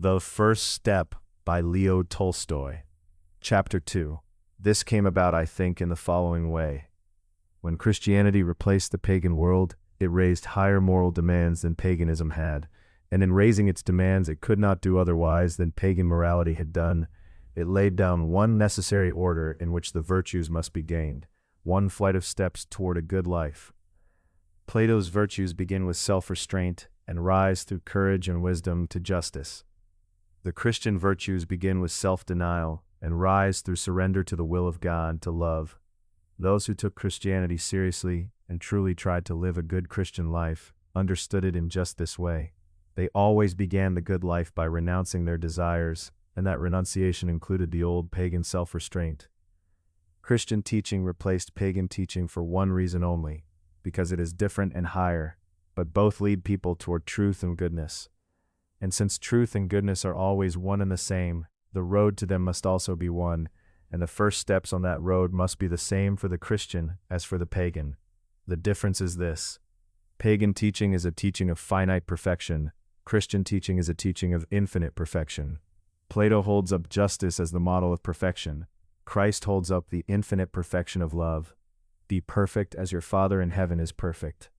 The First Step by Leo Tolstoy. Chapter 2. This came about, I think, in the following way. When Christianity replaced the pagan world, it raised higher moral demands than paganism had, and in raising its demands it could not do otherwise than pagan morality had done. It laid down one necessary order in which the virtues must be gained, one flight of steps toward a good life. Plato's virtues begin with self-restraint and rise through courage and wisdom to justice. The Christian virtues begin with self-denial and rise through surrender to the will of God to love. Those who took Christianity seriously and truly tried to live a good Christian life understood it in just this way. They always began the good life by renouncing their desires, and that renunciation included the old pagan self-restraint. Christian teaching replaced pagan teaching for one reason only, because it is different and higher, but both lead people toward truth and goodness. And since truth and goodness are always one and the same, the road to them must also be one, and the first steps on that road must be the same for the Christian as for the pagan. The difference is this: pagan teaching is a teaching of finite perfection, Christian teaching is a teaching of infinite perfection. Plato holds up justice as the model of perfection. Christ holds up the infinite perfection of love. Be perfect as your Father in heaven is perfect.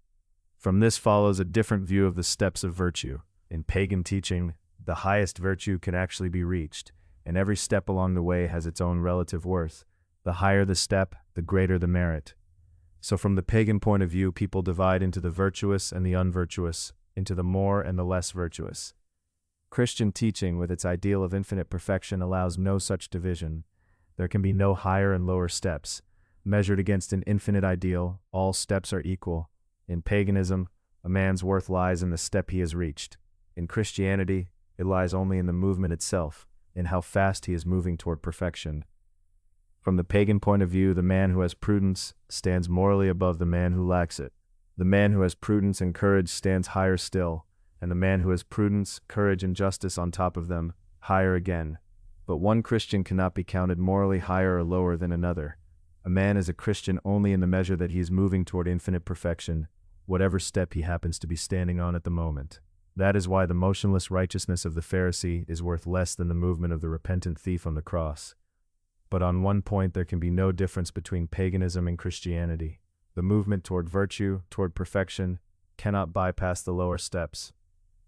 From this follows a different view of the steps of virtue. In pagan teaching, the highest virtue can actually be reached, and every step along the way has its own relative worth. The higher the step, the greater the merit. So from the pagan point of view, people divide into the virtuous and the unvirtuous, into the more and the less virtuous. Christian teaching, with its ideal of infinite perfection, allows no such division. There can be no higher and lower steps. Measured against an infinite ideal, all steps are equal. In paganism, a man's worth lies in the step he has reached. In Christianity, it lies only in the movement itself, in how fast he is moving toward perfection. From the pagan point of view, the man who has prudence stands morally above the man who lacks it. The man who has prudence and courage stands higher still, and the man who has prudence, courage, and justice on top of them, higher again. But one Christian cannot be counted morally higher or lower than another. A man is a Christian only in the measure that he is moving toward infinite perfection, whatever step he happens to be standing on at the moment. That is why the motionless righteousness of the Pharisee is worth less than the movement of the repentant thief on the cross. But on one point there can be no difference between paganism and Christianity. The movement toward virtue, toward perfection, cannot bypass the lower steps.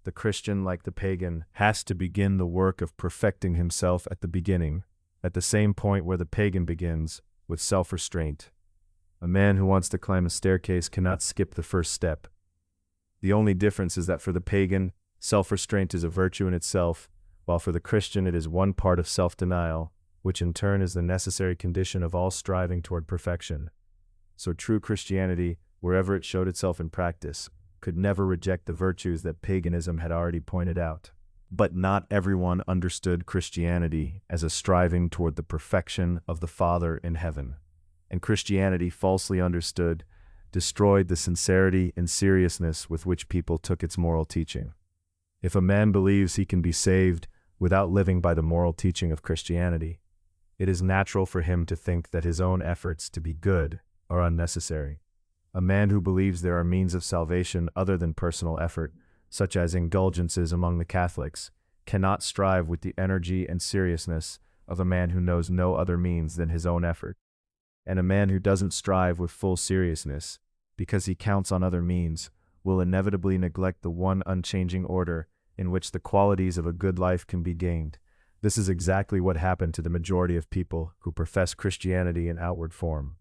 The Christian, like the pagan, has to begin the work of perfecting himself at the beginning, at the same point where the pagan begins, with self-restraint. A man who wants to climb a staircase cannot skip the first step. The only difference is that for the pagan, self-restraint is a virtue in itself, while for the Christian it is one part of self-denial, which in turn is the necessary condition of all striving toward perfection. So true Christianity, wherever it showed itself in practice, could never reject the virtues that paganism had already pointed out. But not everyone understood Christianity as a striving toward the perfection of the Father in heaven. And Christianity, falsely understood, destroyed the sincerity and seriousness with which people took its moral teaching. If a man believes he can be saved without living by the moral teaching of Christianity, it is natural for him to think that his own efforts to be good are unnecessary. A man who believes there are means of salvation other than personal effort, such as indulgences among the Catholics, cannot strive with the energy and seriousness of a man who knows no other means than his own effort. And a man who doesn't strive with full seriousness, because he counts on other means, will inevitably neglect the one unchanging order in which the qualities of a good life can be gained. This is exactly what happened to the majority of people who profess Christianity in outward form.